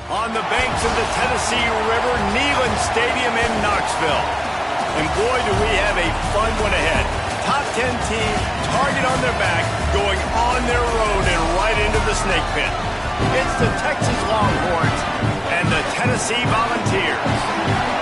on the banks of the Tennessee River, Neyland Stadium in Knoxville. And boy, do we have a fun one ahead. Top 10 team, target on their back, going on their road and right into the snake pit. It's the Texas Longhorns and the Tennessee Volunteers.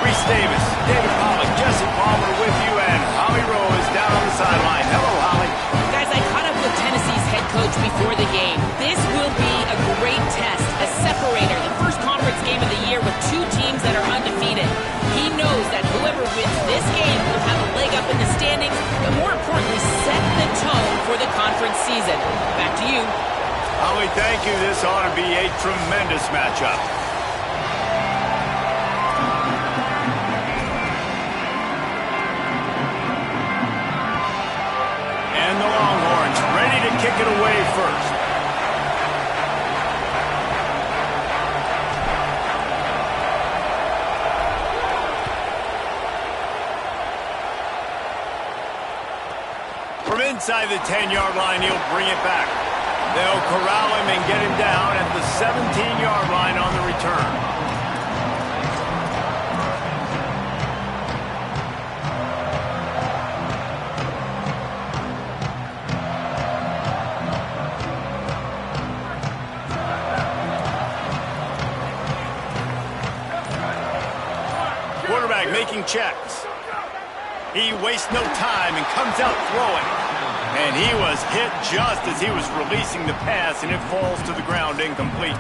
Reese Davis, David Pollack, Jesse Palmer with you, and Holly Rowe is down on the sideline. Hello, Holly. Guys, I caught up with Tennessee's head coach before the game. This will be a great test, a separator, the first conference game of the year with two teams that are undefeated. He knows that whoever wins this game will have a leg up in the standings, but more importantly, set the tone for the conference season. Back to you. Holly, thank you. This ought to be a tremendous matchup. And the Longhorns ready to kick it away first. From inside the 10-yard line, he'll bring it back. They'll corral him and get him down at the 17-yard line on the return. Quarterback making checks. He wastes no time and comes out throwing. And he was hit just as he was releasing the pass, and it falls to the ground incomplete.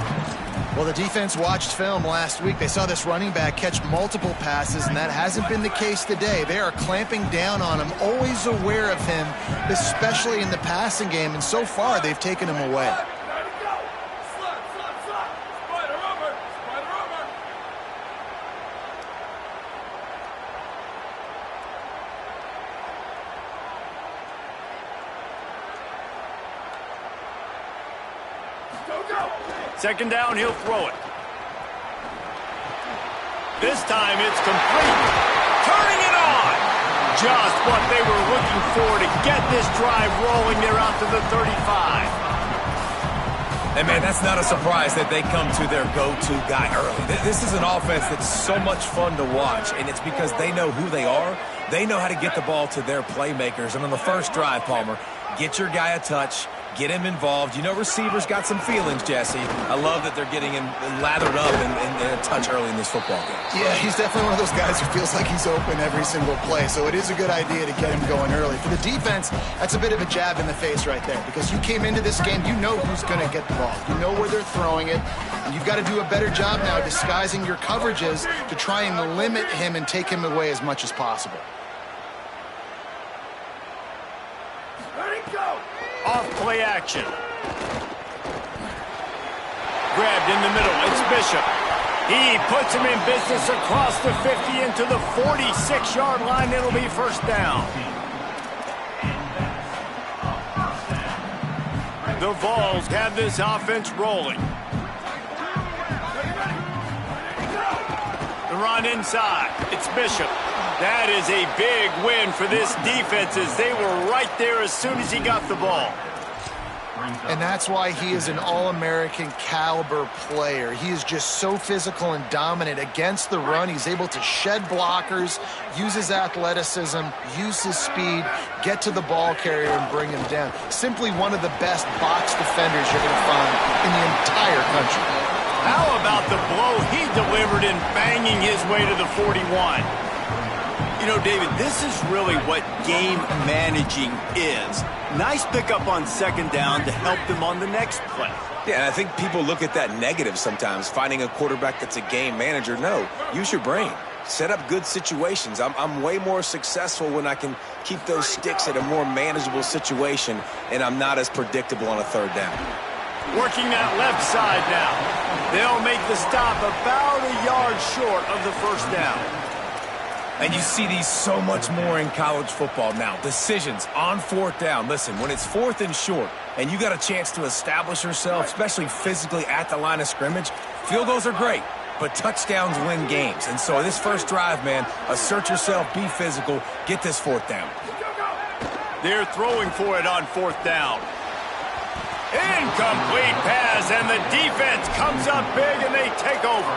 Well, the defense watched film last week. They saw this running back catch multiple passes, and that hasn't been the case today. They are clamping down on him, always aware of him, especially in the passing game, and so far they've taken him away. Second down, he'll throw it. This time it's complete. Turning it on. Just what they were looking for to get this drive rolling. They're out to the 35. And, man, that's not a surprise that they come to their go-to guy early. This is an offense that's so much fun to watch, and it's because they know who they are. They know how to get the ball to their playmakers. And on the first drive, Palmer, get your guy a touch, get him involved. You know receivers got some feelings, Jesse. I love that they're getting him lathered up and a touch early in this football game. Yeah, he's definitely one of those guys who feels like he's open every single play, so it is a good idea to get him going early. For the defense, that's a bit of a jab in the face right there, because you came into this game, you know who's going to get the ball. You know where they're throwing it, and you've got to do a better job now disguising your coverages to try and limit him and take him away as much as possible. Off play action. Grabbed in the middle. It's Bishop. He puts him in business across the 50 into the 46-yard line. It'll be first down. The Vols have this offense rolling. The run inside. It's Bishop. That is a big win for this defense, as they were right there as soon as he got the ball. And that's why he is an All-American caliber player. He is just so physical and dominant against the run. He's able to shed blockers, use his athleticism, use his speed, get to the ball carrier and bring him down. Simply one of the best box defenders you're going to find in the entire country. How about the blow he delivered in banging his way to the 41? You know, David, this is really what game managing is. Nice pickup on second down to help them on the next play. Yeah, and I think people look at that negative sometimes, finding a quarterback that's a game manager. No, use your brain. Set up good situations. I'm way more successful when I can keep those sticks at a more manageable situation, and I'm not as predictable on a third down. Working that left side now. They'll make the stop about a yard short of the first down. And you see these so much more in college football now. Decisions on fourth down. Listen, when it's fourth and short and you got a chance to establish yourself, especially physically at the line of scrimmage, field goals are great, but touchdowns win games. And so this first drive, man, assert yourself, be physical, get this fourth down. They're throwing for it on fourth down. Incomplete pass, and the defense comes up big, and they take over.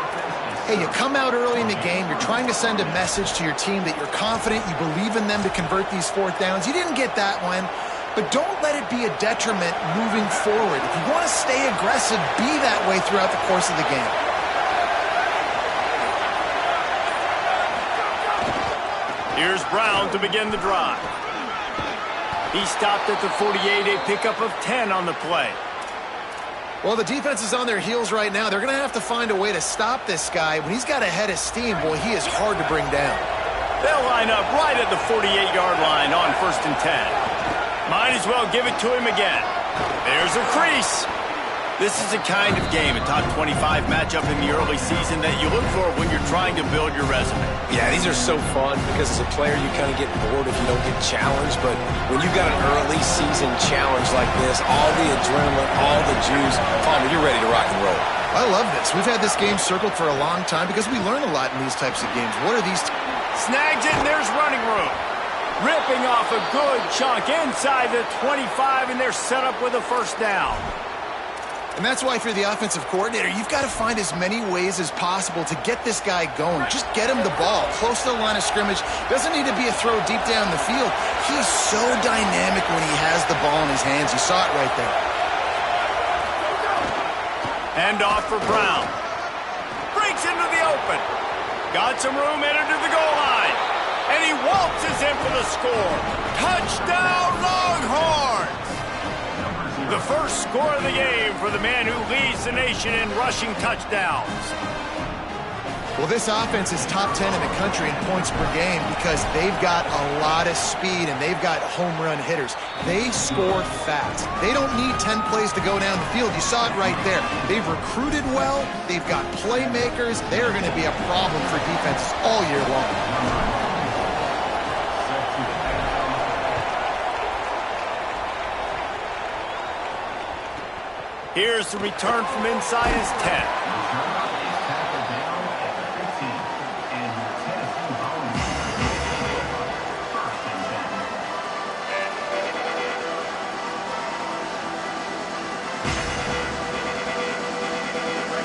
Hey, you come out early in the game, you're trying to send a message to your team that you're confident, you believe in them to convert these fourth downs. You didn't get that one, but don't let it be a detriment moving forward. If you want to stay aggressive, be that way throughout the course of the game. Here's Brown to begin the drive. He stopped at the 48, a pickup of 10 on the play. Well, the defense is on their heels right now. They're going to have to find a way to stop this guy. When he's got a head of steam, boy, he is hard to bring down. They'll line up right at the 48-yard line on 1st and 10. Might as well give it to him again. There's a crease. This is the kind of game, a top 25 matchup in the early season that you look for when you're trying to build your resume. Yeah, these are so fun because as a player you kind of get bored if you don't get challenged, but when you've got an early season challenge like this, all the adrenaline, all the juice, Palmer, you're ready to rock and roll. I love this. We've had this game circled for a long time because we learn a lot in these types of games. What are these? Snags it, and there's running room. Ripping off a good chunk inside the 25, and they're set up with a first down. And that's why if you're the offensive coordinator, you've got to find as many ways as possible to get this guy going. Just get him the ball close to the line of scrimmage. Doesn't need to be a throw deep down the field. He's so dynamic when he has the ball in his hands. You saw it right there. Hand off for Brown. Breaks into the open. Got some room, entered to the goal line. And he waltzes in for the score. Touchdown, Longhorns! The first score of the game for the man who leads the nation in rushing touchdowns. Well, this offense is top 10 in the country in points per game because they've got a lot of speed and they've got home run hitters. They score fast. They don't need 10 plays to go down the field. You saw it right there. They've recruited well. They've got playmakers. They're going to be a problem for defenses all year long. Here's the return from inside his 10.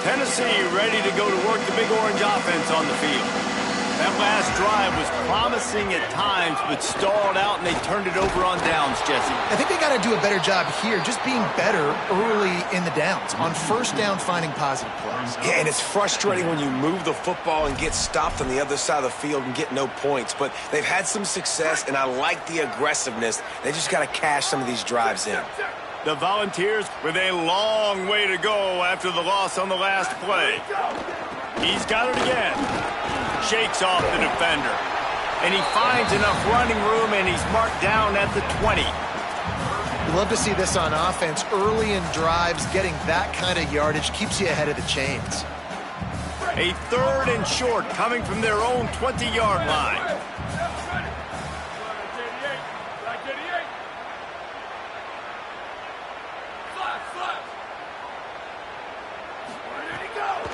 Tennessee ready to go to work the Big Orange offense on the field. That last drive was promising at times, but stalled out, and they turned it over on downs, Jesse. I think they got to do a better job here, just being better early in the downs. On first down, finding positive plays. Yeah, and it's frustrating when you move the football and get stopped on the other side of the field and get no points. But they've had some success, and I like the aggressiveness. They just got to cash some of these drives in. The Volunteers with a long way to go after the loss on the last play. He's got it again. Shakes off the defender. And he finds enough running room, and he's marked down at the 20. You love to see this on offense. Early in drives, getting that kind of yardage keeps you ahead of the chains. A 3rd and short coming from their own 20-yard line.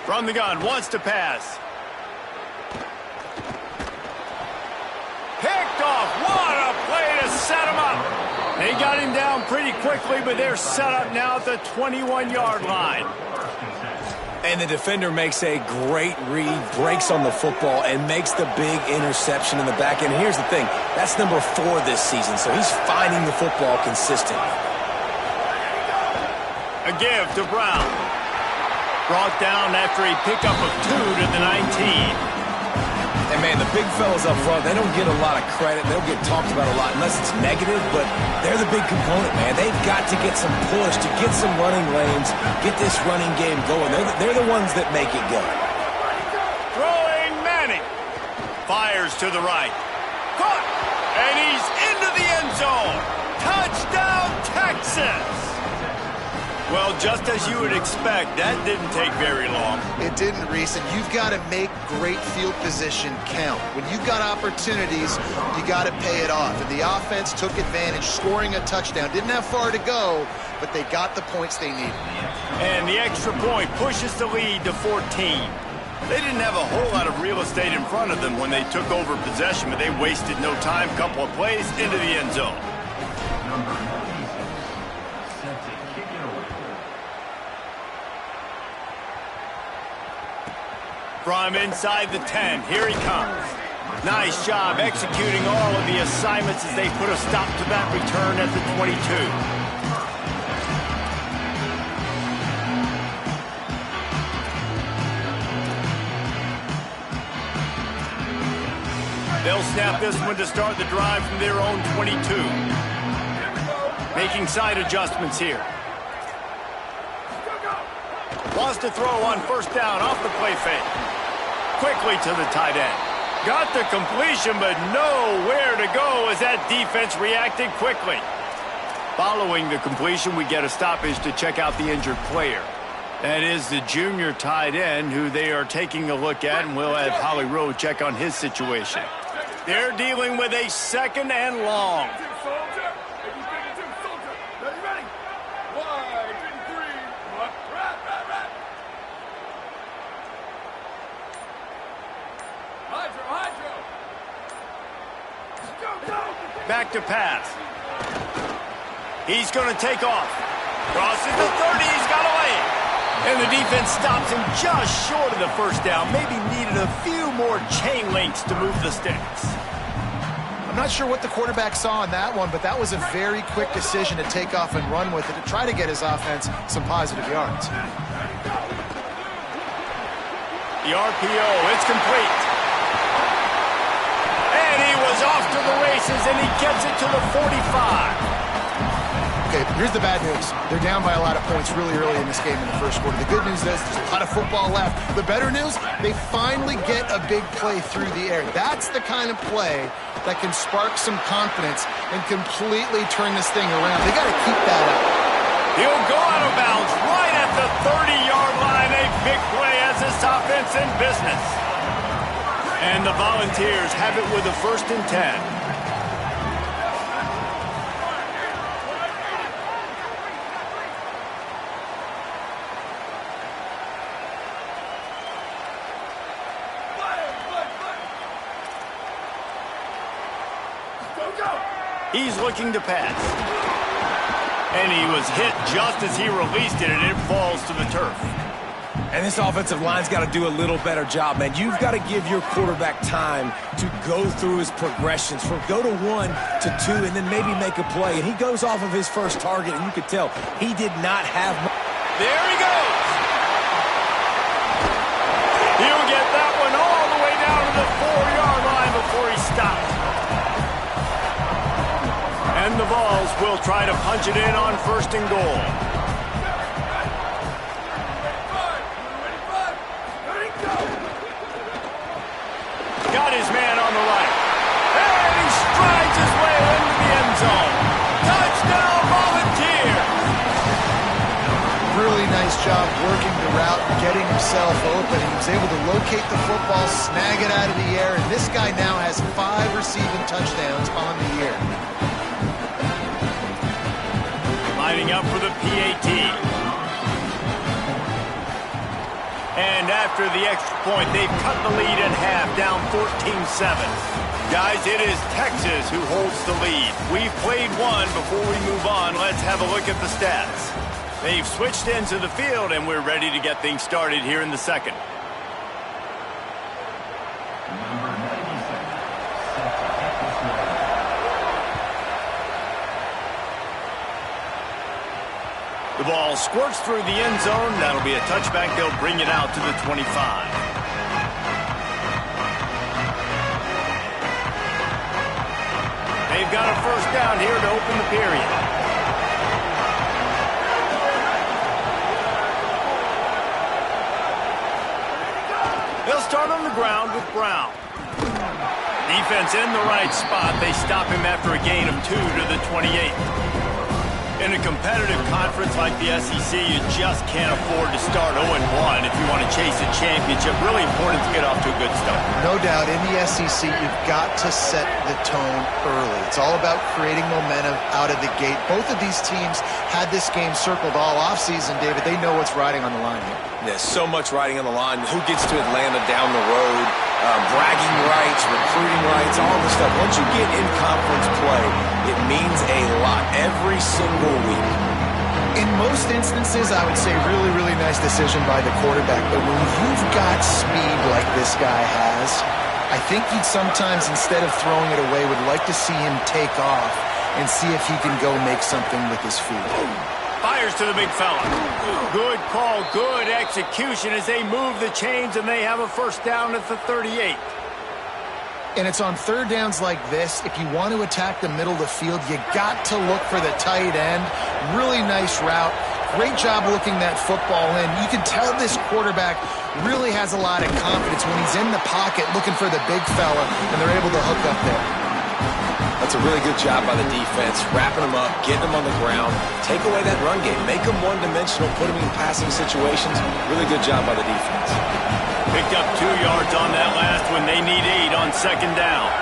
From the gun, wants to pass. Picked off. What a play to set him up. They got him down pretty quickly, but they're set up now at the 21-yard line. And the defender makes a great read, breaks on the football, and makes the big interception in the back end. Here's the thing. That's number 4 this season, so he's finding the football consistently. A give to Brown. Brought down after a pickup of 2 to the 19. And, man, the big fellas up front, they don't get a lot of credit. They don't get talked about a lot unless it's negative, but they're the big component, man. They've got to get some push, to get some running lanes, get this running game going. They're the ones that make it go. Throwing Manning. Fires to the right. Caught. And he's into the end zone. Touchdown, Texas. Well, just as you would expect, that didn't take very long. It didn't, Reese, and you've got to make great field position count. When you've got opportunities, you got to pay it off. And the offense took advantage, scoring a touchdown. Didn't have far to go, but they got the points they needed. And the extra point pushes the lead to 14. They didn't have a whole lot of real estate in front of them when they took over possession, but they wasted no time. Couple of plays into the end zone. From inside the 10, here he comes. Nice job executing all of the assignments as they put a stop to that return at the 22. They'll snap this one to start the drive from their own 22. Making side adjustments here. Wants to throw on first down off the play fake. Quickly to the tight end. Got the completion, but nowhere to go as that defense reacted quickly. Following the completion, we get a stoppage to check out the injured player. That is the junior tight end who they are taking a look at, and we'll have Holly Rowe check on his situation. They're dealing with a 2nd and long. Back to pass. He's going to take off. Crosses the 30. He's got away. And the defense stops him just short of the first down. Maybe needed a few more chain links to move the sticks. I'm not sure what the quarterback saw on that one, but that was a very quick decision to take off and run with it to try to get his offense some positive yards. The RPO, it's complete. And he was off to the races, and he gets it to the 45. Okay, here's the bad news. They're down by a lot of points really early in this game in the first quarter. The good news is there's a lot of football left. The better news, they finally get a big play through the air. That's the kind of play that can spark some confidence and completely turn this thing around. They got to keep that up. He'll go out of bounds right at the 30-yard line. A big play as this offense in business. And the Volunteers have it with a 1st and 10. He's looking to pass. And he was hit just as he released it, and it falls to the turf. And this offensive line's got to do a little better job, man. You've got to give your quarterback time to go through his progressions from go to 1 to 2 and then maybe make a play. And he goes off of his first target, and you could tell he did not have... There he goes. He'll get that one all the way down to the 4-yard line before he stops. And the Vols will try to punch it in on 1st and goal. Got his man on the right. And he strides his way into the end zone. Touchdown, Volunteers! Really nice job working the route and getting himself open. He was able to locate the football, snag it out of the air, and this guy now has 5 receiving touchdowns on the year. Lining up for the PAT. And after the extra point, they've cut the lead in half, down 14-7. Guys, it is Texas who holds the lead. We've played one. Before we move on, let's have a look at the stats. They've switched into the field, and we're ready to get things started here in the second. The ball squirts through the end zone. That'll be a touchback. They'll bring it out to the 25. They've got a first down here to open the period. They'll start on the ground with Brown. Defense in the right spot. They stop him after a gain of 2 to the 28. In a competitive conference like the SEC, you just can't afford to start 0-1 if you want to chase a championship. Really important to get off to a good start. No doubt, in the SEC, you've got to set the tone early. It's all about creating momentum out of the gate. Both of these teams had this game circled all offseason, David. They know what's riding on the line here. There's so much riding on the line. Who gets to Atlanta down the road? Bragging rights, recruiting rights, all this stuff. Once you get in conference play, it means a lot every single week. In most instances, I would say really, really nice decision by the quarterback. But when you've got speed like this guy has, I think you'd sometimes, instead of throwing it away, would like to see him take off and see if he can go make something with his feet. Fires to the big fella. Good call, good execution as they move the chains, and they have a first down at the 38. And it's on third downs like this, if you want to attack the middle of the field, you got to look for the tight end. Really nice route. Great job looking that football in. You can tell this quarterback really has a lot of confidence when he's in the pocket looking for the big fella, and they're able to hook up there. That's a really good job by the defense, wrapping them up, getting them on the ground, take away that run game, make them one-dimensional, put them in passing situations. Really good job by the defense. Picked up 2 yards on that last one. They need 8 on second down.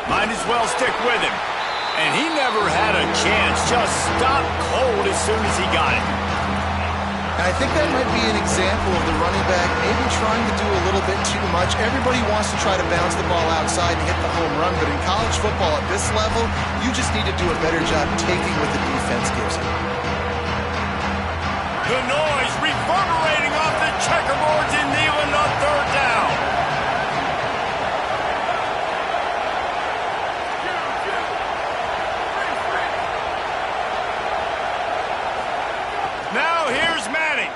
Might as well stick with him. And he never had a chance. Just stopped cold as soon as he got it. And I think that might be an example of the running back maybe trying to do a little bit too much. Everybody wants to try to bounce the ball outside and hit the home run, but in college football at this level, you just need to do a better job taking what the defense gives you. The noise reverberating off the checkerboards in Neyland on third down. Now here's Manning.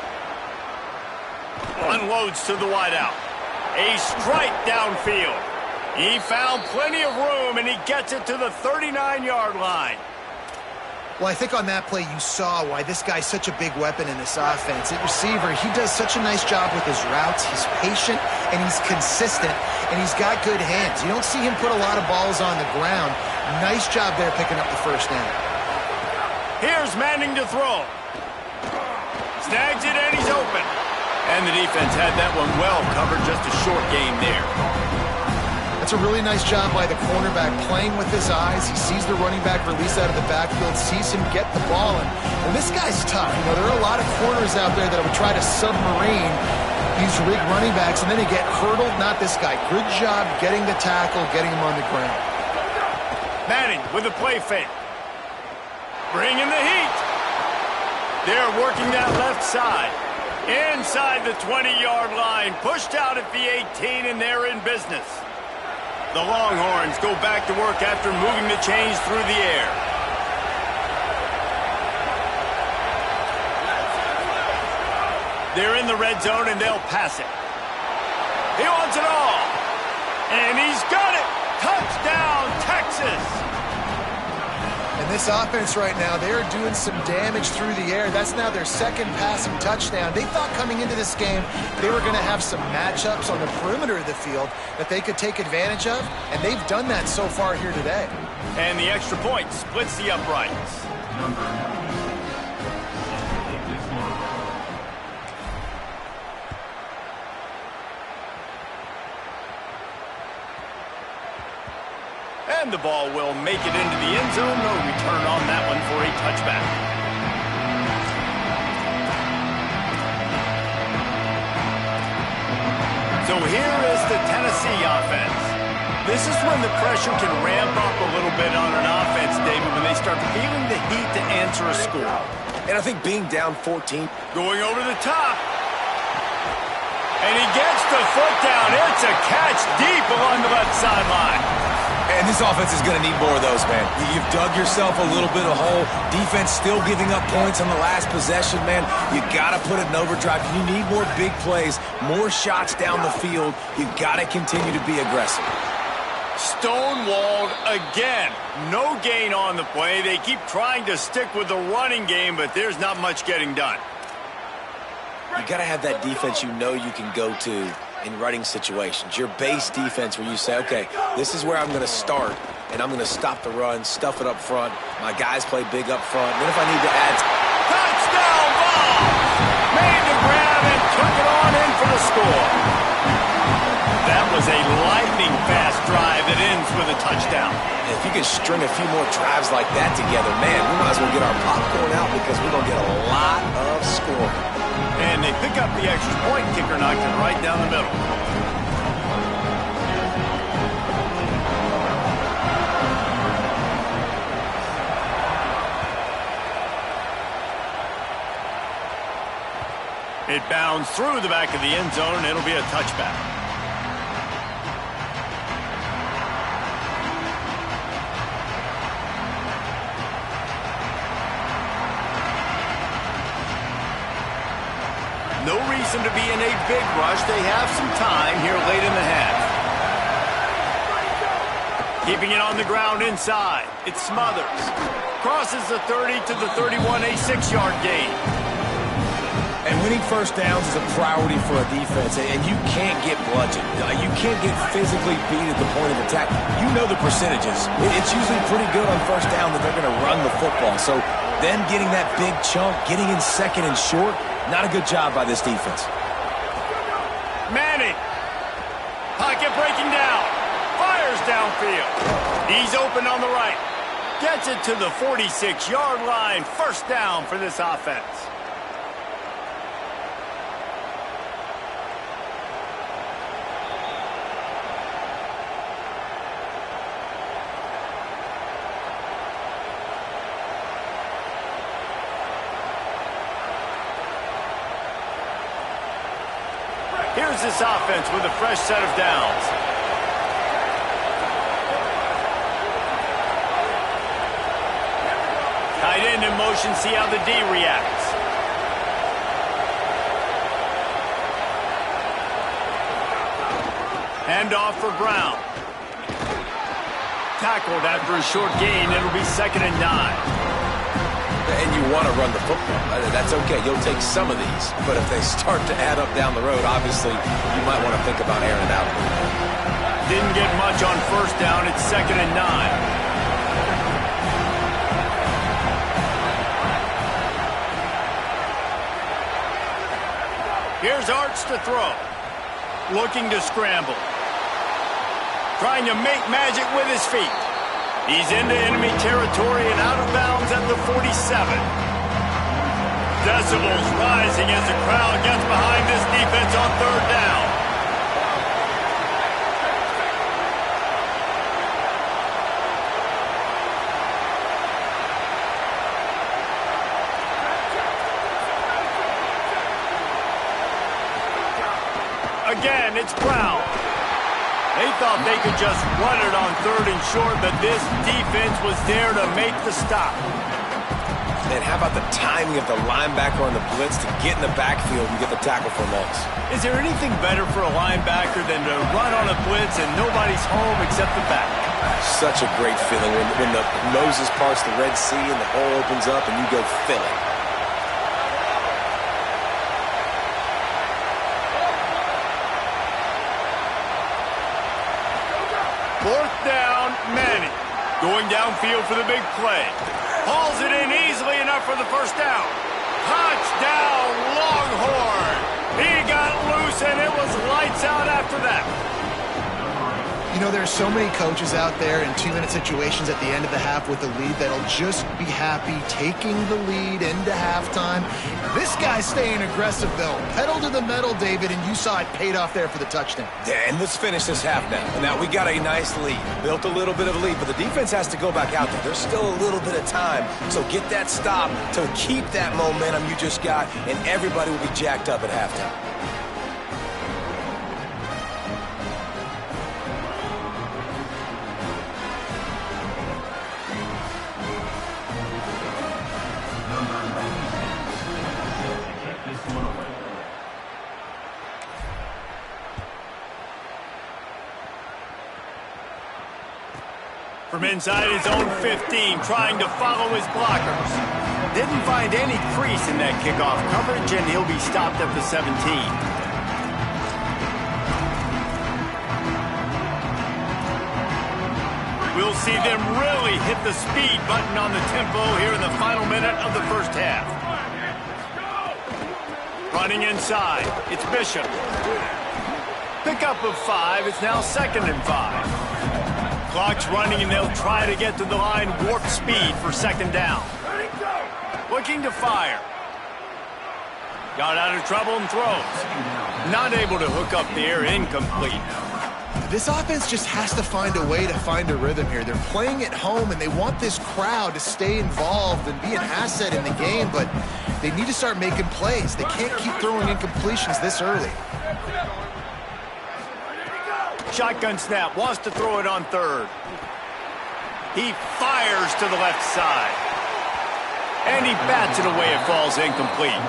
Unloads to the wideout. A strike downfield. He found plenty of room, and he gets it to the 39-yard line. Well, I think on that play you saw why this guy's such a big weapon in this offense. At receiver, he does such a nice job with his routes. He's patient, and he's consistent, and he's got good hands. You don't see him put a lot of balls on the ground. Nice job there picking up the first down. Here's Manning to throw. Snags it, and he's open. And the defense had that one well covered, just a short gain there. That's a really nice job by the cornerback, playing with his eyes. He sees the running back release out of the backfield, sees him get the ball, and this guy's tough. You know, there are a lot of corners out there that would try to submarine these big running backs, and then they get hurdled. Not this guy. Good job getting the tackle, getting him on the ground. Manning with a play fake. Bringing the heat. They're working that left side. Inside the 20-yard line. Pushed out at the 18, and they're in business. The Longhorns go back to work after moving the chains through the air. They're in the red zone, and they'll pass it. He wants it all. And he's got it. Touchdown, Texas. And this offense right now, they're doing some damage through the air. That's now their second passing touchdown. They thought coming into this game they were going to have some matchups on the perimeter of the field that they could take advantage of, and they've done that so far here today. And the extra point splits the uprights. And the ball will make it into the end zone. No return on that one for a touchback. So here is the Tennessee offense. This is when the pressure can ramp up a little bit on an offense, David, when they start feeling the heat to answer a score. And I think being down 14. Going over the top. And he gets the foot down. It's a catch deep along the left sideline. And this offense is going to need more of those, man. You've dug yourself a little bit of hole. Defense still giving up points on the last possession, man. You got to put it in overdrive. You need more big plays, more shots down the field. You got to continue to be aggressive. Stonewalled again. No gain on the play. They keep trying to stick with the running game, but there's not much getting done. You got to have that defense you know you can go to in running situations. Your base defense where you say, okay, this is where I'm going to start, and I'm going to stop the run, stuff it up front. My guys play big up front. Then if I need to add... Touchdown ball! Made the grab and took it on in for the score. That was a lightning-fast drive that ends with a touchdown. And if you can string a few more drives like that together, man, we might as well get our popcorn out because we're going to get a lot of scoring. And they pick up the extra point. Kicker knocked it right down the middle. It bounds through the back of the end zone, and it'll be a touchback. No reason to be in a big rush. They have some time here late in the half. Keeping it on the ground inside. It Smothers. Crosses the 30 to the 31, a 6-yard gain. And winning first downs is a priority for a defense, and you can't get bludgeoned. You can't get physically beat at the point of attack. You know the percentages. It's usually pretty good on first down that they're going to run the football. So them getting that big chunk, getting in second and short, not a good job by this defense. Manning. Pocket breaking down. Fires downfield. He's open on the right. Gets it to the 46-yard line. First down for this offense. Here's this offense with a fresh set of downs. Tight end in motion, see how the D reacts. Handoff for Brown. Tackled after a short gain. It'll be 2nd and 9. And you want to run the football. That's okay. You'll take some of these. But if they start to add up down the road, obviously, you might want to think about airing it out. Didn't get much on first down. It's 2nd and 9. Here's Arts to throw. Looking to scramble. Trying to make magic with his feet. He's into enemy territory and out of bounds at the 47. Decibels rising as the crowd gets behind this defense on 3rd down. Again, it's Brown. They thought they could just run it on 3rd and short, but this defense was there to make the stop. And how about the timing of the linebacker on the blitz to get in the backfield and get the tackle for a loss? Is there anything better for a linebacker than to run on a blitz and nobody's home except the back? Such a great feeling when the Moses parts the Red Sea and the hole opens up and you go fill it. Fourth down, Manning. Going downfield for the big play. Hauls it in easily enough for the first down. Touchdown, Longhorn. He got loose, and it was lights out after that. You know, there's so many coaches out there in 2-minute situations at the end of the half with the lead that'll just be happy taking the lead into halftime. This guy's staying aggressive, though. Pedal to the metal, David, and you saw it paid off there for the touchdown. Yeah, and let's finish this half now. Now, we got a nice lead. Built a little bit of a lead, but the defense has to go back out there. There's still a little bit of time. So get that stop to keep that momentum you just got, and everybody will be jacked up at halftime. From inside his own 15, trying to follow his blockers. Didn't find any crease in that kickoff coverage, and he'll be stopped at the 17. We'll see them really hit the speed button on the tempo here in the final minute of the first half. Running inside, it's Bishop. Pickup of 5, it's now 2nd and 5. Clock's running, and they'll try to get to the line warp speed for 2nd down. Looking to fire. Got out of trouble and throws. Not able to hook up the air, incomplete. This offense just has to find a way to find a rhythm here. They're playing at home, and they want this crowd to stay involved and be an asset in the game, but they need to start making plays. They can't keep throwing incompletions this early. Shotgun snap, wants to throw it on third. He fires to the left side. And he bats it away. It falls incomplete.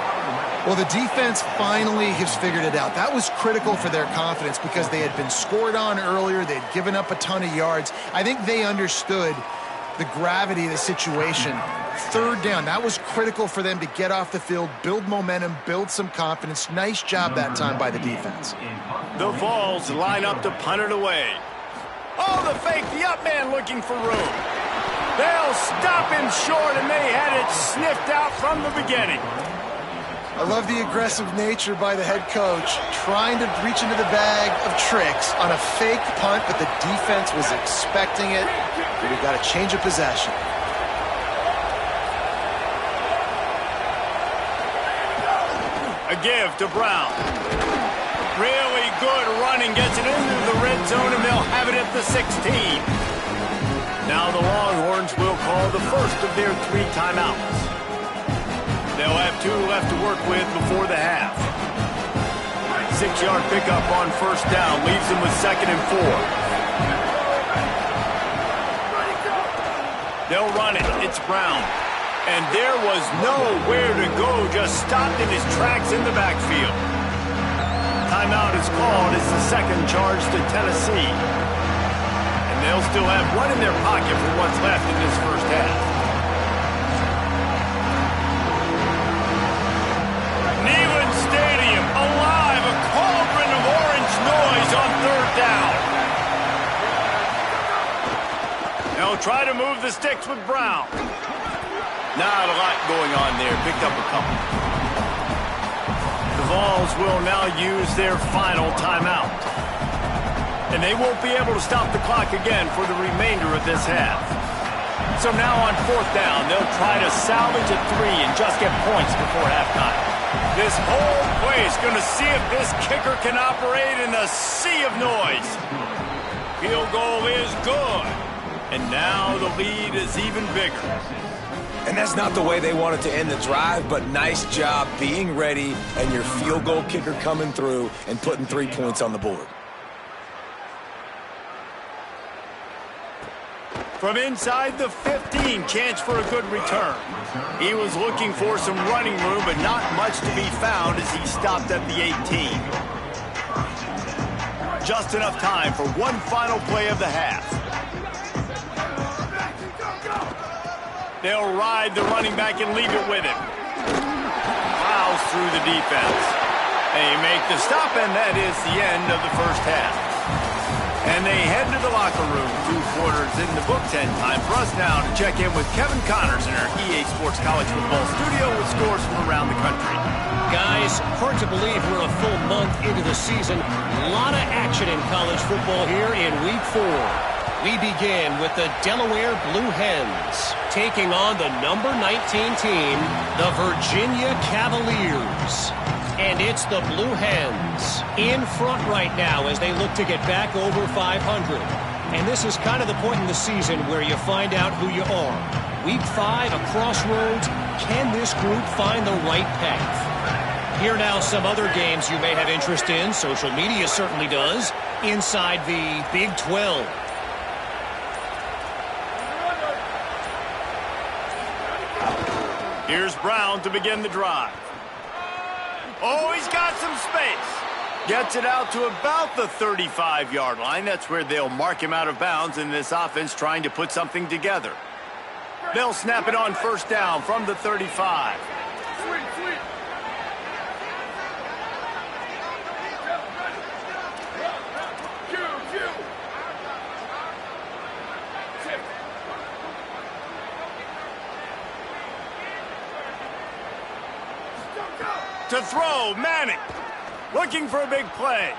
Well, the defense finally has figured it out. That was critical for their confidence because they had been scored on earlier. They had given up a ton of yards. I think they understood the gravity of the situation. Third down, that was critical for them to get off the field, build momentum, build some confidence. Nice job that time by the defense. The Vols line up to punt it away. Oh, the fake, the up man looking for room. They'll stop him short, and they had it sniffed out from the beginning. I love the aggressive nature by the head coach, trying to reach into the bag of tricks on a fake punt, but the defense was expecting it. We've got a change of possession. A give to Brown. Really good running, gets it into the red zone, and they'll have it at the 16. Now the Longhorns will call the first of their 3 timeouts. They'll have 2 left to work with before the half. 6-yard pickup on first down leaves them with 2nd and 4. They'll run it. It's Brown. And there was nowhere to go, just stopped in his tracks in the backfield. Timeout is called. It's the 2nd charge to Tennessee. And they'll still have 1 in their pocket for what's left in this first half. Neyland Stadium alive, a cauldron of orange noise on 3rd down. They'll try to move the sticks with Brown. Not a lot going on there. Picked up a couple. The Vols will now use their final timeout. And they won't be able to stop the clock again for the remainder of this half. So now on 4th down, they'll try to salvage a 3 and just get points before halftime. This whole place going to see if this kicker can operate in a sea of noise. Field goal is good. And now the lead is even bigger. And that's not the way they wanted to end the drive, but nice job being ready and your field goal kicker coming through and putting 3 points on the board. From inside the 15, chance for a good return. He was looking for some running room, but not much to be found as he stopped at the 18. Just enough time for one final play of the half. They'll ride the running back and leave it with him. Plows through the defense. They make the stop, and that is the end of the first half. And they head to the locker room. 2 quarters in the books, and time for us now to check in with Kevin Connors in our EA Sports College Football studio with scores from around the country. Guys, hard to believe we're a full month into the season. A lot of action in college football here in Week 4. We begin with the Delaware Blue Hens taking on the number 19 team, the Virginia Cavaliers. And it's the Blue Hens in front right now as they look to get back over 500. And this is kind of the point in the season where you find out who you are. Week 5, a crossroads. Can this group find the right path? Here now some other games you may have interest in. Social media certainly does. Inside the Big 12. Here's Brown to begin the drive. Oh, he's got some space. Gets it out to about the 35-yard line. That's where they'll mark him out of bounds in this offense trying to put something together. They'll snap it on first down from the 35. To throw, Manning, looking for a big play.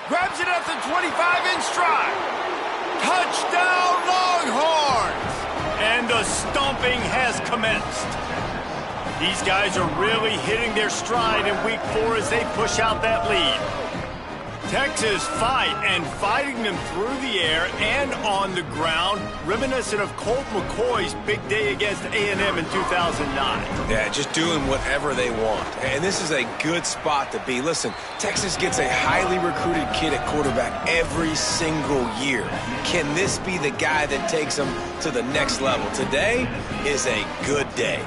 Grabs it at the 25 in stride. Touchdown, Longhorns! And the stomping has commenced. These guys are really hitting their stride in Week 4 as they push out that lead. Texas fighting them through the air and on the ground, reminiscent of Colt McCoy's big day against A&M in 2009. Yeah, just doing whatever they want. And this is a good spot to be. Listen, Texas gets a highly recruited kid at quarterback every single year. Can this be the guy that takes them to the next level? Today is a good day.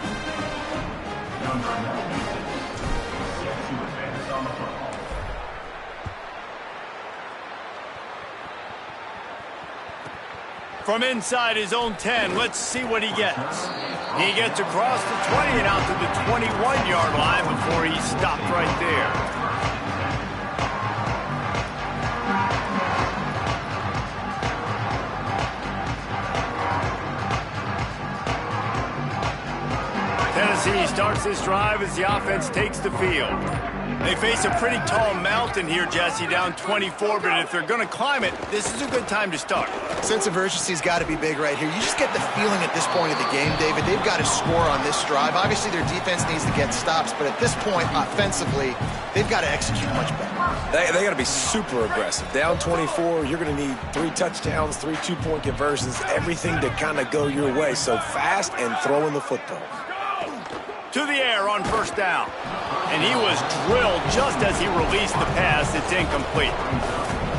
From inside his own 10, let's see what he gets. He gets across the 20 and out to the 21-yard line before he stopped right there. Tennessee starts this drive as the offense takes the field. They face a pretty tall mountain here, Jesse, down 24, but if they're going to climb it, this is a good time to start. Sense of urgency's got to be big right here. You just get the feeling at this point of the game, David, they've got to score on this drive. Obviously, their defense needs to get stops, but at this point, offensively, they've got to execute much better. They got to be super aggressive. Down 24, you're going to need 3 touchdowns, 3 two-point conversions, everything to kind of go your way. So fast and throwing the football. To the air on first down. And he was drilled just as he released the pass. It's incomplete.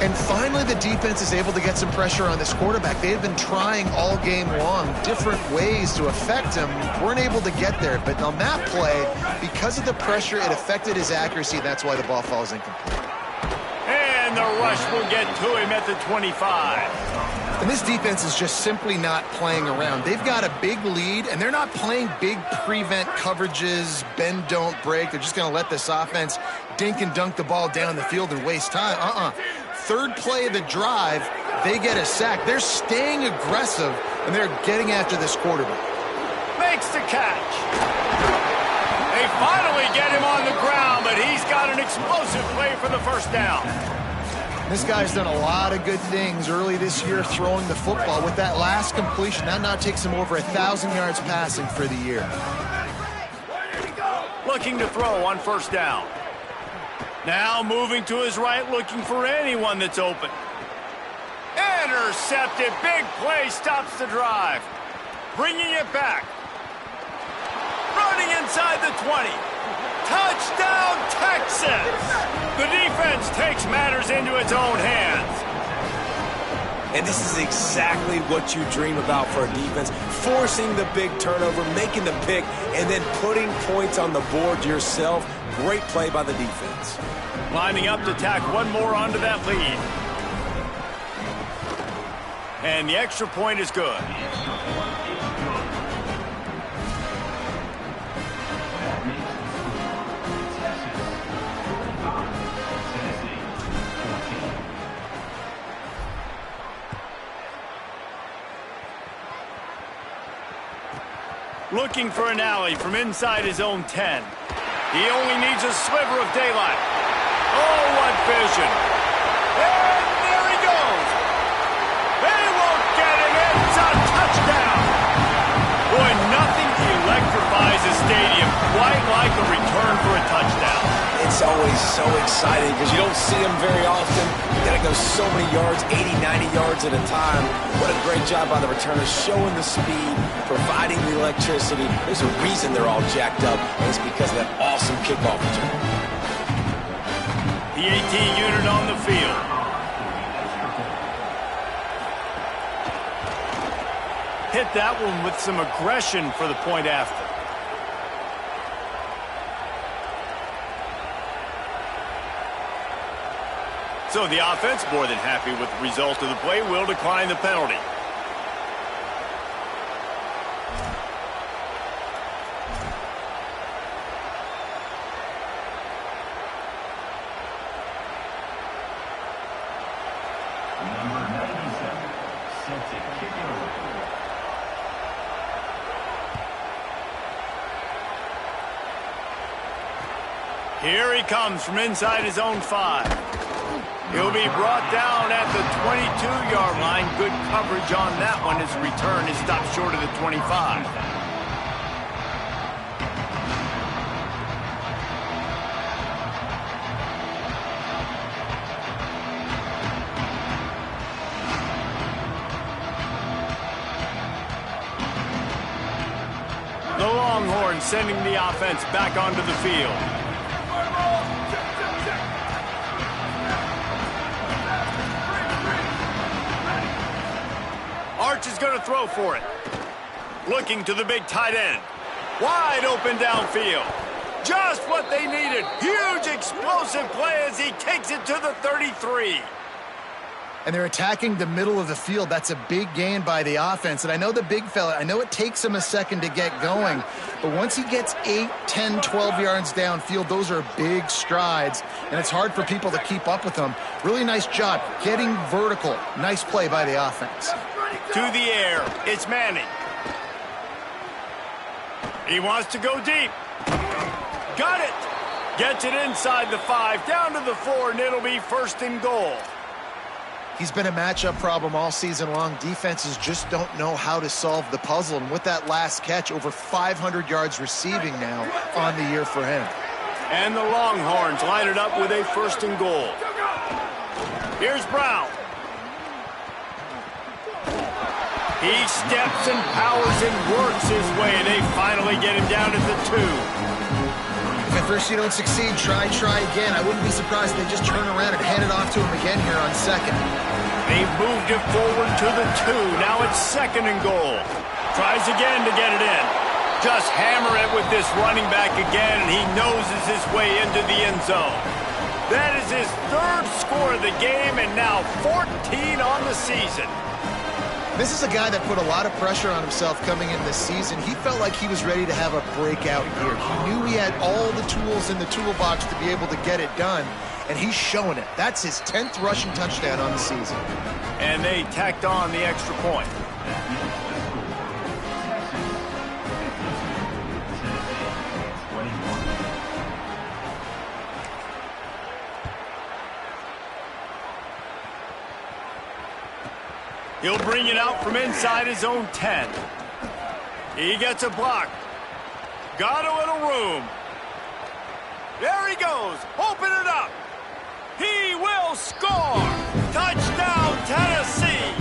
And finally, the defense is able to get some pressure on this quarterback. They've been trying all game long different ways to affect him. Weren't able to get there. But on that play, because of the pressure, it affected his accuracy. That's why the ball falls incomplete. And the rush will get to him at the 25. And this defense is just simply not playing around. They've got a big lead, and they're not playing big prevent coverages, bend, don't break. They're just going to let this offense dink and dunk the ball down the field and waste time. Third play of the drive, they get a sack. They're staying aggressive, and they're getting after this quarterback. Makes the catch. They finally get him on the ground, but he's got an explosive play for the first down. This guy's done a lot of good things early this year throwing the football. With that last completion, that now takes him over 1,000 yards passing for the year. Looking to throw on first down. Now moving to his right, looking for anyone that's open. Intercepted. Big play stops the drive. Bringing it back. Running inside the 20. Touchdown, Texas! The defense takes matters into its own hands. And this is exactly what you dream about for a defense. Forcing the big turnover, making the pick, and then putting points on the board yourself. Great play by the defense. Lining up to tack one more onto that lead. And the extra point is good. Looking for an alley from inside his own 10. He only needs a sliver of daylight. Oh, what vision. And there he goes. They won't get him. It's a touchdown. Boy, nothing electrifies a stadium quite like a return for a touchdown. It's always so exciting because you don't see them very often. You got to go so many yards, 80, 90 yards at a time. What a great job by the returners, showing the speed, providing the electricity. There's a reason they're all jacked up, and it's because of that awesome kickoff return. The 18 unit on the field. Hit that one with some aggression for the point after. So the offense, more than happy with the result of the play, will decline the penalty. Here he comes from inside his own 5. He'll be brought down at the 22-yard line. Good coverage on that one. His return is stopped short of the 25. Longhorns sending the offense back onto the field. Arch is going to throw for it. Looking to the big tight end. Wide open downfield. Just what they needed. Huge explosive play as he takes it to the 33. And they're attacking the middle of the field. That's a big gain by the offense. And I know the big fella, I know it takes him a second to get going, but once he gets 8, 10, 12 yards downfield, those are big strides, and it's hard for people to keep up with them. Really nice job getting vertical. Nice play by the offense. To the air, it's Manning. He wants to go deep. Got it. Gets it inside the 5, down to the 4, and it'll be 1st and goal. He's been a matchup problem all season long. Defenses just don't know how to solve the puzzle. And with that last catch, over 500 yards receiving now on the year for him. And the Longhorns line it up with a 1st and goal. Here's Brown. He steps and powers and works his way. They finally get him down at the 2. At first you don't succeed, try again. I wouldn't be surprised if they just turn around and hand it off to him again here on 2nd. They've moved it forward to the 2. Now it's 2nd and goal. Tries again to get it in. Just hammer it with this running back again, and he noses his way into the end zone. That is his 3rd score of the game, and now 14 on the season. This is a guy that put a lot of pressure on himself coming in this season. He felt like he was ready to have a breakout year. He knew he had all the tools in the toolbox to be able to get it done, and he's showing it. That's his 10th rushing touchdown on the season. And they tacked on the extra point. He'll bring it out from inside his own 10. He gets a block. Got a little room. There he goes. Open it up. He will score. Touchdown, Tennessee.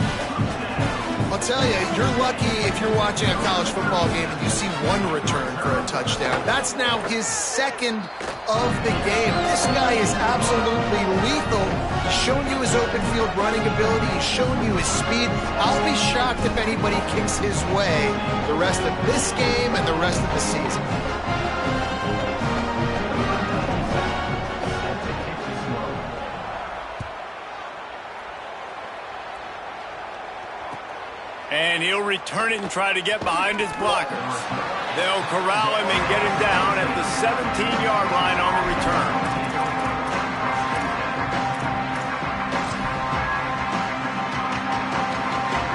I'll tell you, you're lucky if you're watching a college football game and you see one return for a touchdown. That's now his 2nd of the game. This guy is absolutely lethal. He's shown you his open field running ability. He's shown you his speed. I'll be shocked if anybody kicks his way the rest of this game and the rest of the season. And he'll return it and try to get behind his blockers. They'll corral him and get him down at the 17-yard line on the return.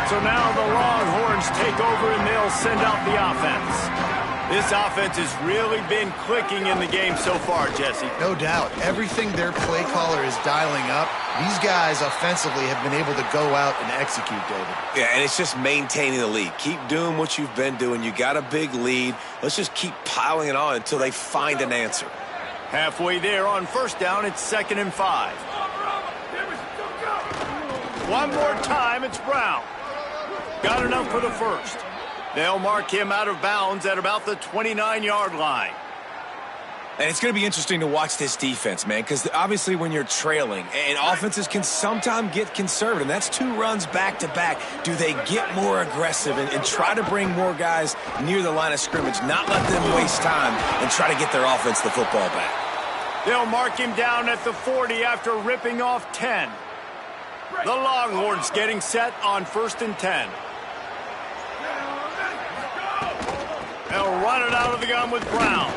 So now the Longhorns take over and they'll send out the offense. This offense has really been clicking in the game so far, Jesse. No doubt. Everything their play caller is dialing up, these guys offensively have been able to go out and execute, David. Yeah, and it's just maintaining the lead. Keep doing what you've been doing. You got a big lead. Let's just keep piling it on until they find an answer. Halfway there on 1st down, it's 2nd and 5. One more time, it's Brown. Got enough for the 1st. They'll mark him out of bounds at about the 29-yard line. And it's going to be interesting to watch this defense, man, because obviously when you're trailing, and offenses can sometimes get conservative, and that's 2 runs back-to-back. Do they get more aggressive and try to bring more guys near the line of scrimmage, not let them waste time, and try to get their offense the football back? They'll mark him down at the 40 after ripping off 10. The Longhorns getting set on 1st and 10. They'll run it out of the gun with Brown.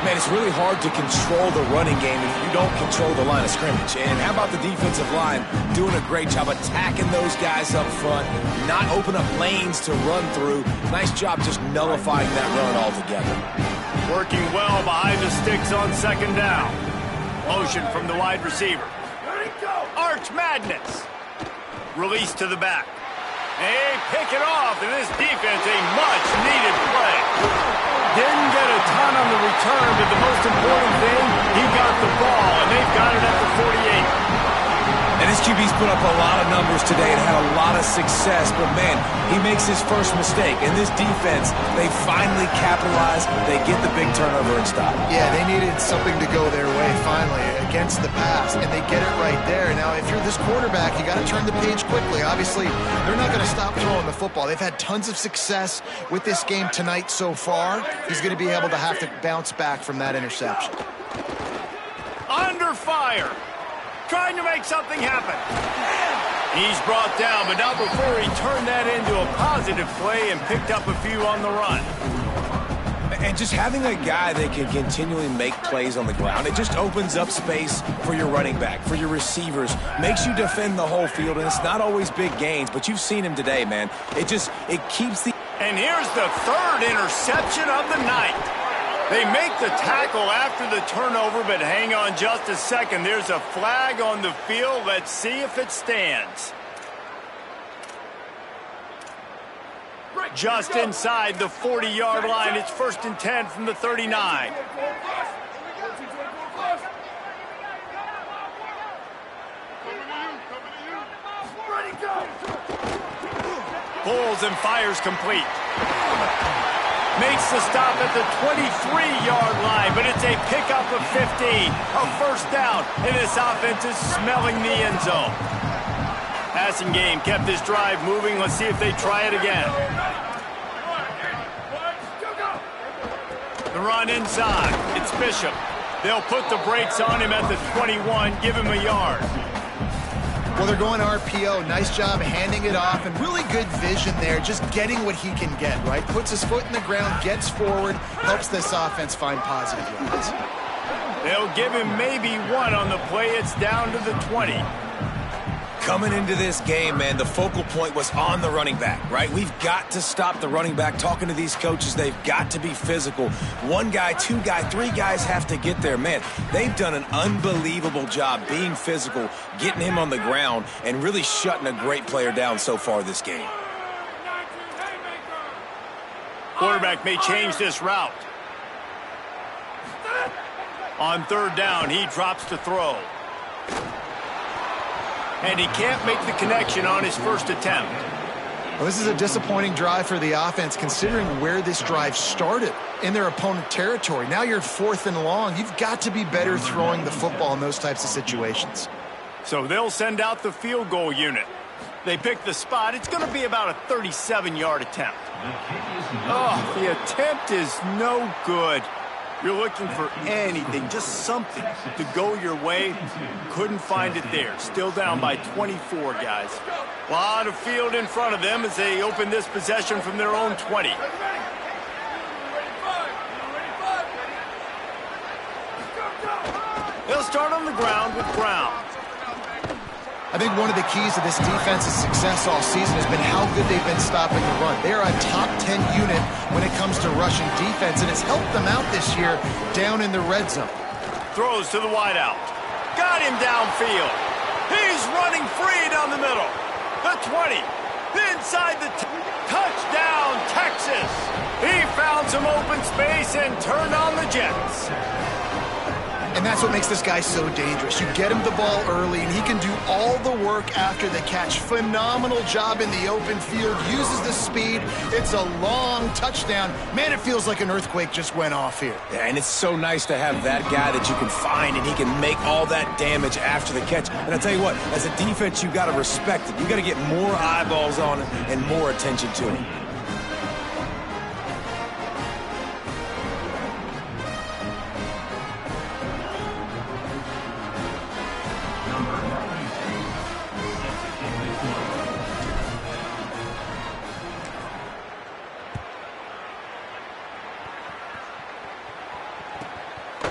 Man, it's really hard to control the running game if you don't control the line of scrimmage. And how about the defensive line doing a great job attacking those guys up front, not open up lanes to run through. Nice job just nullifying that run altogether. Working well behind the sticks on 2nd down. Motion from the wide receiver. Arch Madness. Release to the back. They pick it off, and this defense, a much-needed play. Didn't get a ton on the return, but the most important thing, he got the ball, and they've got it at the 48. And this QB's put up a lot of numbers today and had a lot of success, but man, he makes his first mistake. And this defense, they finally capitalize. They get the big turnover and stop. Yeah, they needed something to go their way finally against the pass, and they get it right there. Now, if you're this quarterback, you got to turn the page quickly. Obviously, they're not going to stop throwing the football. They've had tons of success with this game tonight so far. He's going to be able to have to bounce back from that interception. Under fire. Trying to make something happen. He's brought down, but not before he turned that into a positive play and picked up a few on the run. And just having a guy that can continually make plays on the ground, it just opens up space for your running back, for your receivers, makes you defend the whole field, and it's not always big gains, but you've seen him today, man. It keeps the... And here's the third interception of the night. They make the tackle after the turnover, but hang on just a second. There's a flag on the field. Let's see if it stands. Just inside the 40-yard line. It's 1st and 10 from the 39. Pulls and fires complete. Makes the stop at the 23-yard line, but it's a pickup of 15. A first down, and this offense is smelling the end zone. Passing game kept this drive moving. Let's see if they try it again. The run inside. It's Bishop. They'll put the brakes on him at the 21, give him a yard. Well, they're going RPO. Nice job handing it off, and really good vision there, just getting what he can get, right? Puts his foot in the ground, gets forward, helps this offense find positive yards. They'll give him maybe one on the play. It's down to the 20. Coming into this game, man, the focal point was on the running back, right? We've got to stop the running back. Talking to these coaches, they've got to be physical. One guy, two guy, three guys have to get there. Man, they've done an unbelievable job being physical, getting him on the ground, and really shutting a great player down so far this game. Quarterback may change this route. On 3rd down, he drops to throw. And he can't make the connection on his first attempt. Well, this is a disappointing drive for the offense, considering where this drive started in their opponent territory. Now you're 4th and long. You've got to be better throwing the football in those types of situations. So they'll send out the field goal unit. They pick the spot. It's going to be about a 37-yard attempt. Oh, the attempt is no good. You're looking for anything, just something to go your way. Couldn't find it there. Still down by 24, guys. A lot of field in front of them as they open this possession from their own 20. They'll start on the ground with Brown. I think one of the keys to this defense's success all season has been how good they've been stopping the run. They're a top 10 unit when it comes to rushing defense, and it's helped them out this year down in the red zone. Throws to the wideout. Got him downfield. He's running free down the middle. The 20. Inside the touchdown, Texas. He found some open space and turned on the Jets. And that's what makes this guy so dangerous. You get him the ball early, and he can do all the work after the catch. Phenomenal job in the open field, uses the speed. It's a long touchdown. Man, it feels like an earthquake just went off here. Yeah, and it's so nice to have that guy that you can find, and he can make all that damage after the catch. And I tell you what, as a defense, you got to respect it. You got to get more eyeballs on it and more attention to it.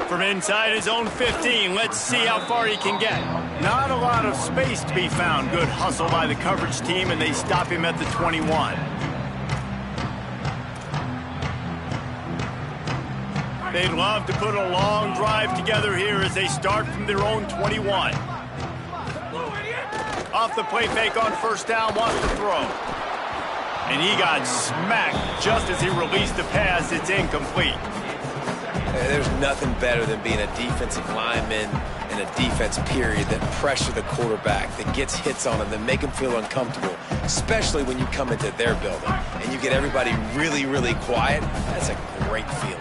From inside his own 15, let's see how far he can get. Not a lot of space to be found. Good hustle by the coverage team, and they stop him at the 21. They'd love to put a long drive together here as they start from their own 21. Off the play fake on 1st down, wants to throw. And he got smacked just as he released the pass. It's incomplete. There's nothing better than being a defensive lineman and a defense, period, that pressure the quarterback, that gets hits on him, that make him feel uncomfortable, especially when you come into their building and you get everybody really, really quiet. That's a great feeling.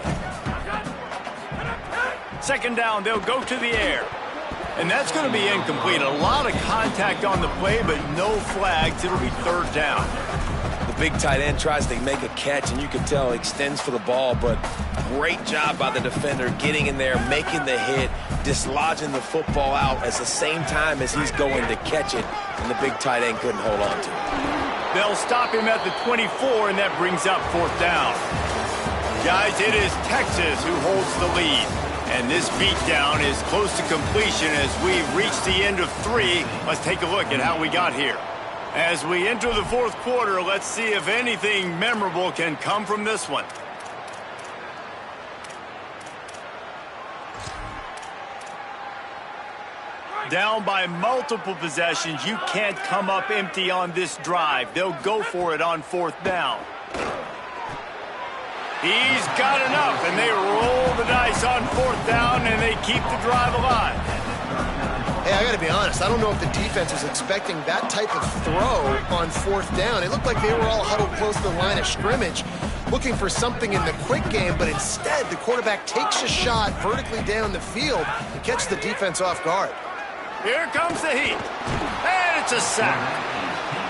Second down, they'll go to the air. And that's going to be incomplete. A lot of contact on the play, but no flags. It'll be third down. The big tight end tries to make a catch, and you can tell he extends for the ball, but great job by the defender getting in there, making the hit, dislodging the football out at the same time as he's going to catch it, and the big tight end couldn't hold on to it. They'll stop him at the 24, and that brings up fourth down. Guys, it is Texas who holds the lead. And this beatdown is close to completion as we reach the end of 3. Let's take a look at how we got here. As we enter the fourth quarter, let's see if anything memorable can come from this one. Down by multiple possessions, you can't come up empty on this drive. They'll go for it on fourth down. He's got enough, and they roll the dice on fourth down, and they keep the drive alive. Hey, I got to be honest. I don't know if the defense was expecting that type of throw on fourth down. It looked like they were all huddled close to the line of scrimmage, looking for something in the quick game, but instead the quarterback takes a shot vertically down the field and catches the defense off guard. Here comes the heat, and it's a sack.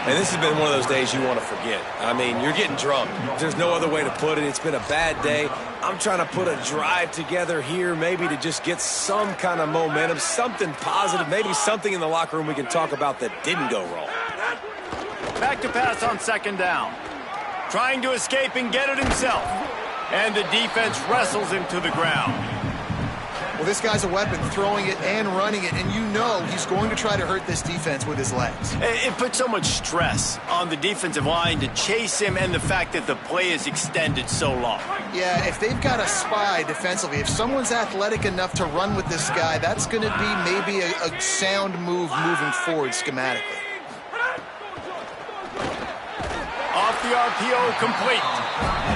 And this has been one of those days you want to forget. I mean, you're getting drunk. There's no other way to put it. It's been a bad day. I'm trying to put a drive together here, maybe to just get some kind of momentum, something positive, maybe something in the locker room we can talk about that didn't go wrong. Back to pass on second down. Trying to escape and get it himself. And the defense wrestles him to the ground. Well, this guy's a weapon, throwing it and running it, and you know he's going to try to hurt this defense with his legs. It puts so much stress on the defensive line to chase him and the fact that the play is extended so long. Yeah, if they've got a spy defensively, if someone's athletic enough to run with this guy, that's going to be maybe a sound move moving forward schematically. Off the RPO, complete.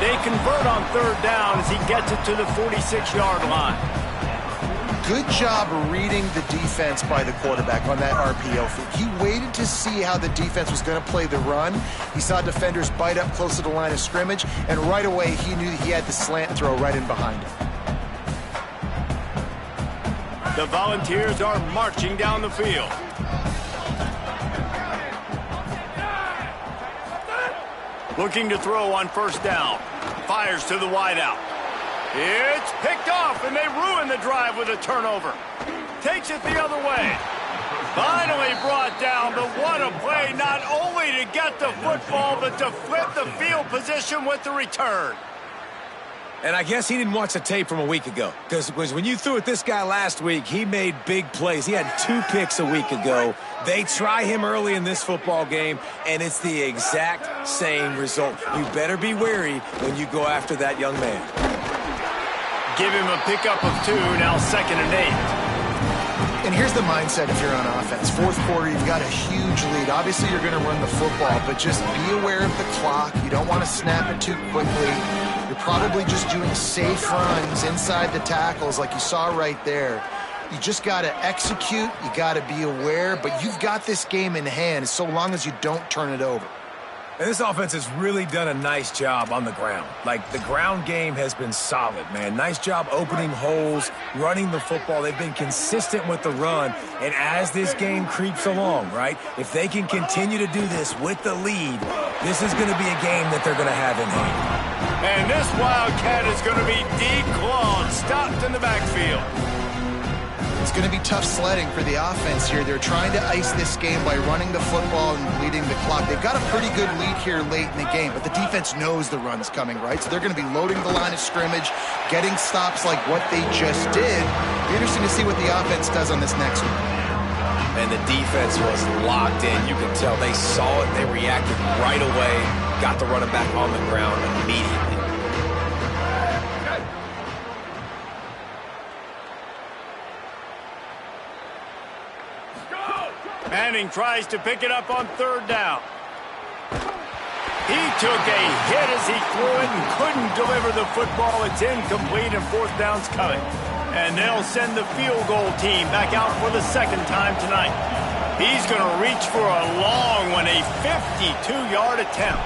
They convert on third down as he gets it to the 46-yard line. Good job reading the defense by the quarterback on that RPO feed. He waited to see how the defense was going to play the run. He saw defenders bite up close to the line of scrimmage, and right away he knew he had the slant throw right in behind him. The Volunteers are marching down the field. Looking to throw on first down. Fires to the wideout. It's picked off, and they ruin the drive with a turnover. Takes it the other way. Finally brought down, but what a play, not only to get the football, but to flip the field position with the return. And I guess he didn't watch the tape from a week ago, because when you threw at this guy last week, he made big plays. He had 2 picks a week ago. They try him early in this football game, and it's the exact same result. You better be wary when you go after that young man. Give him a pickup of 2, now 2nd and 8. And here's the mindset if you're on offense. Fourth quarter, you've got a huge lead. Obviously, you're going to run the football, but just be aware of the clock. You don't want to snap it too quickly. You're probably just doing safe runs inside the tackles like you saw right there. You just got to execute. You got to be aware, but you've got this game in hand so long as you don't turn it over. And this offense has really done a nice job on the ground. Like, the ground game has been solid, man. Nice job opening holes, running the football. They've been consistent with the run. And as this game creeps along, right, if they can continue to do this with the lead, this is going to be a game that they're going to have in hand. And this Wildcat is going to be declawed, stopped in the backfield. It's going to be tough sledding for the offense here. They're trying to ice this game by running the football and bleeding the clock. They've got a pretty good lead here late in the game, but the defense knows the run's coming, right? So they're going to be loading the line of scrimmage, getting stops like what they just did. It'll be interesting to see what the offense does on this next one. And the defense was locked in. You can tell they saw it. They reacted right away, got the running back on the ground immediately. Manning tries to pick it up on third down. He took a hit as he threw it and couldn't deliver the football. It's incomplete and fourth down's coming. And they'll send the field goal team back out for the second time tonight. He's going to reach for a long one, a 52-yard attempt.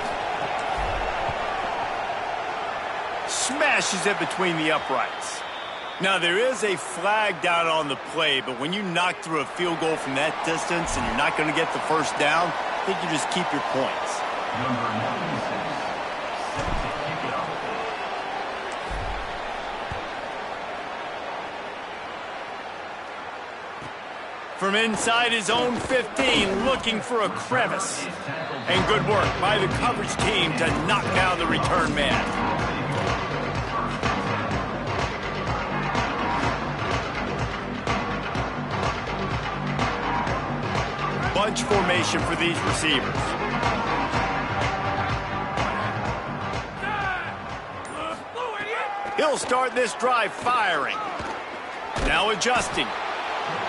Smashes it between the uprights. Now, there is a flag down on the play, but when you knock through a field goal from that distance and you're not going to get the first down, I think you just keep your points. From inside his own 15, looking for a crevice. And good work by the coverage team to knock down the return man. Bunch formation for these receivers. He'll start this drive firing. Now adjusting.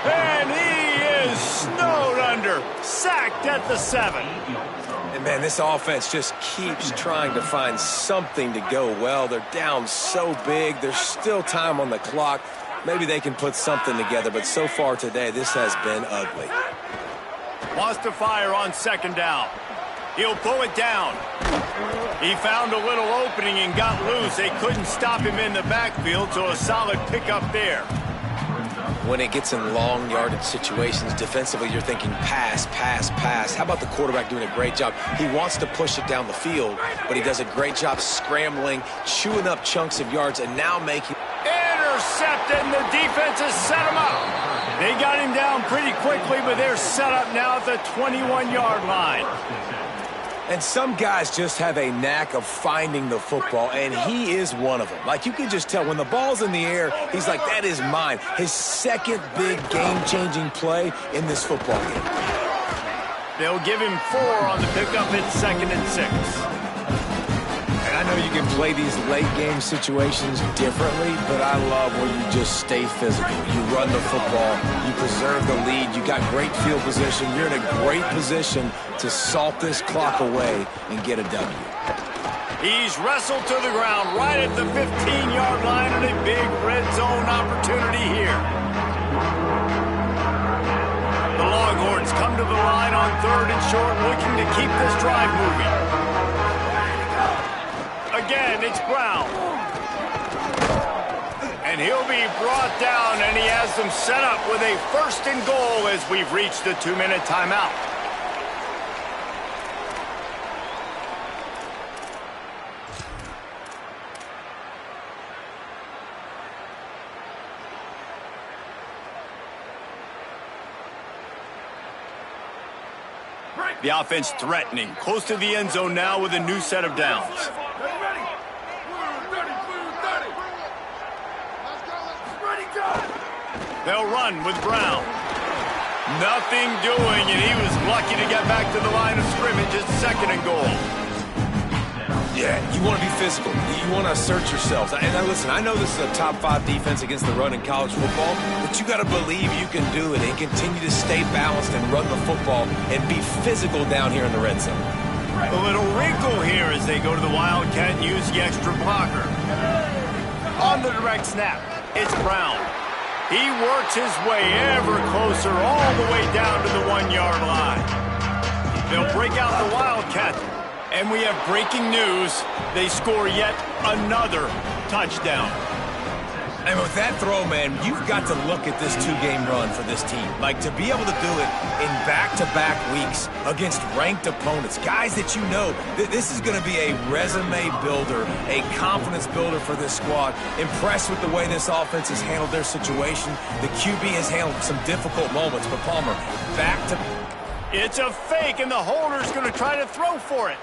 And he is snowed under. Sacked at the 7. And, man, this offense just keeps trying to find something to go well. They're down so big. There's still time on the clock. Maybe they can put something together, but so far today, this has been ugly. Wants to fire on second down. He'll pull it down. He found a little opening and got loose. They couldn't stop him in the backfield, so a solid pickup there. When it gets in long yardage situations, defensively, you're thinking pass, pass, pass. How about the quarterback doing a great job? He wants to push it down the field, but he does a great job scrambling, chewing up chunks of yards, and now making... Intercepted, and the defense has set him up. They got him down pretty quickly, but they're set up now at the 21-yard line. And some guys just have a knack of finding the football, and he is one of them. Like, you can just tell when the ball's in the air, he's like, that is mine. His second big game-changing play in this football game. They'll give him 4 on the pickup at 2nd and 6. And I know you can play these late-game situations differently, but I love where you just stay physical. You run the football, you preserve the lead, you got great field position, you're in a great position to salt this clock away and get a W. He's wrestled to the ground right at the 15-yard line and a big red zone opportunity here. The Longhorns come to the line on 3rd and short, looking to keep this drive moving. Again, it's Brown. And he'll be brought down, and he has them set up with a 1st and goal as we've reached the 2-minute timeout. The offense threatening, close to the end zone now with a new set of downs. They'll run with Brown. Nothing doing, and he was lucky to get back to the line of scrimmage at 2nd and goal. Yeah, you want to be physical. You want to assert yourselves. And now listen, I know this is a top 5 defense against the run in college football, but you got to believe you can do it and continue to stay balanced and run the football and be physical down here in the red zone. A little wrinkle here as they go to the Wildcat and use the extra blocker. On the direct snap, it's Brown. He works his way ever closer all the way down to the 1-yard line. They'll break out the Wildcat. And we have breaking news. They score yet another touchdown. And with that throw, man, you've got to look at this 2-game run for this team. Like, to be able to do it in back-to-back weeks against ranked opponents, guys that you know, this is going to be a resume builder, a confidence builder for this squad. Impressed with the way this offense has handled their situation. The QB has handled some difficult moments, but Palmer, back to... It's a fake, and the holder's going to try to throw for it.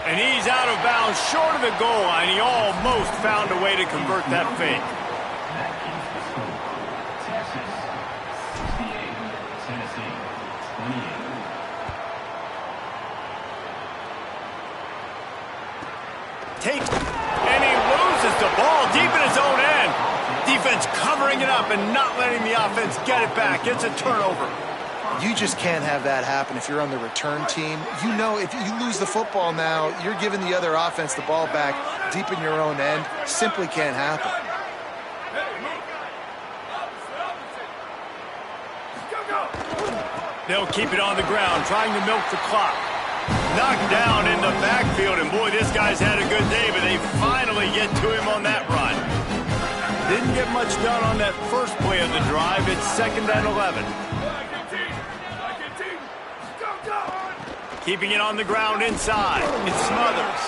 And he's out of bounds, short of the goal line. He almost found a way to convert that fake. And he loses the ball deep in his own end. Defense covering it up and not letting the offense get it back. It's a turnover. You just can't have that happen if you're on the return team. You know, if you lose the football now, you're giving the other offense the ball back deep in your own end. Simply can't happen. They'll keep it on the ground, trying to milk the clock. Knocked down in the backfield, and boy, this guy's had a good day, but they finally get to him on that run. Didn't get much done on that first play of the drive. It's 2nd and 11. Keeping it on the ground inside. It's Smothers.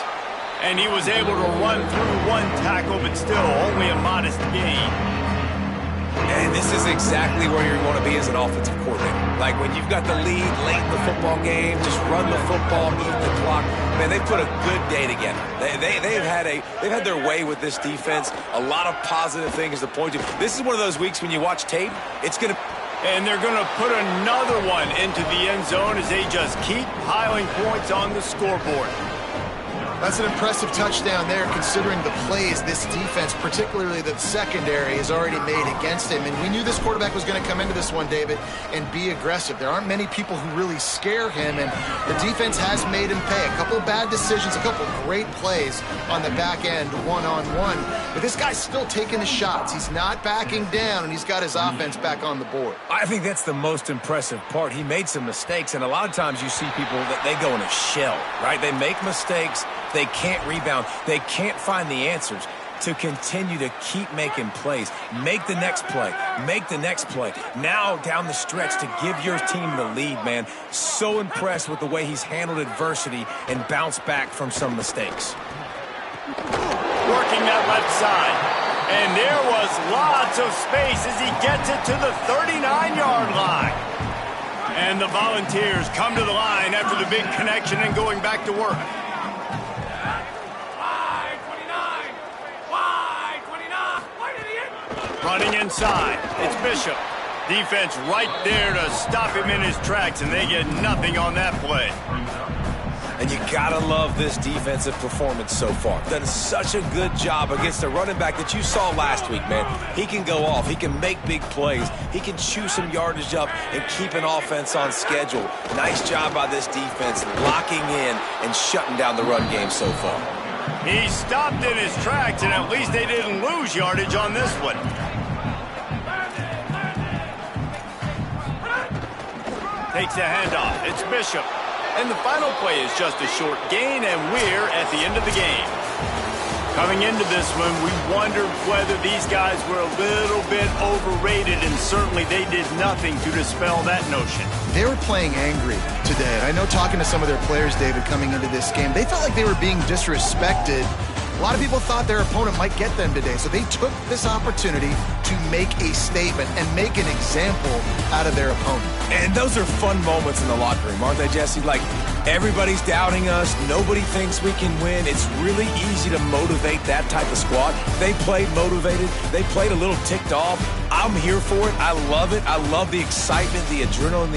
And he was able to run through one tackle, but still only a modest gain. And this is exactly where you want to be as an offensive coordinator. Like when you've got the lead late in the football game, just run the football, eat the clock. Man, they put a good day together. They've had their way with this defense. A lot of positive things to point to. This is one of those weeks when you watch tape, it's going to... And they're going to put another one into the end zone as they just keep piling points on the scoreboard. That's an impressive touchdown there, considering the plays this defense, particularly the secondary, has already made against him. And we knew this quarterback was going to come into this one, David, and be aggressive. There aren't many people who really scare him, and the defense has made him pay. A couple of bad decisions, a couple of great plays on the back end, one-on-one. But this guy's still taking the shots. He's not backing down, and he's got his offense back on the board. I think that's the most impressive part. He made some mistakes, and a lot of times you see people that they go in a shell, right? They make mistakes. They can't rebound. They can't find the answers to continue to keep making plays. Make the next play. Make the next play. Now down the stretch to give your team the lead, man. So impressed with the way he's handled adversity and bounced back from some mistakes. Working that left side. And there was lots of space as he gets it to the 39-yard line. And the Volunteers come to the line after the big connection and going back to work. Running inside, it's Bishop. Defense right there to stop him in his tracks, and they get nothing on that play. And you gotta love this defensive performance so far. Done such a good job against the running back that you saw last week, man. He can go off. He can make big plays. He can chew some yardage up and keep an offense on schedule. Nice job by this defense locking in and shutting down the run game so far. He stopped in his tracks, and at least they didn't lose yardage on this one. Takes the handoff. It's Bishop. And the final play is just a short gain, and we're at the end of the game. Coming into this one, we wondered whether these guys were a little bit overrated, and certainly they did nothing to dispel that notion. They were playing angry today. I know, talking to some of their players, David, coming into this game, they felt like they were being disrespected. A lot of people thought their opponent might get them today, so they took this opportunity to make a statement and make an example out of their opponent. And those are fun moments in the locker room, aren't they, Jesse? Like, everybody's doubting us. Nobody thinks we can win. It's really easy to motivate that type of squad. They played motivated. They played a little ticked off. I'm here for it. I love it. I love the excitement, the adrenaline, the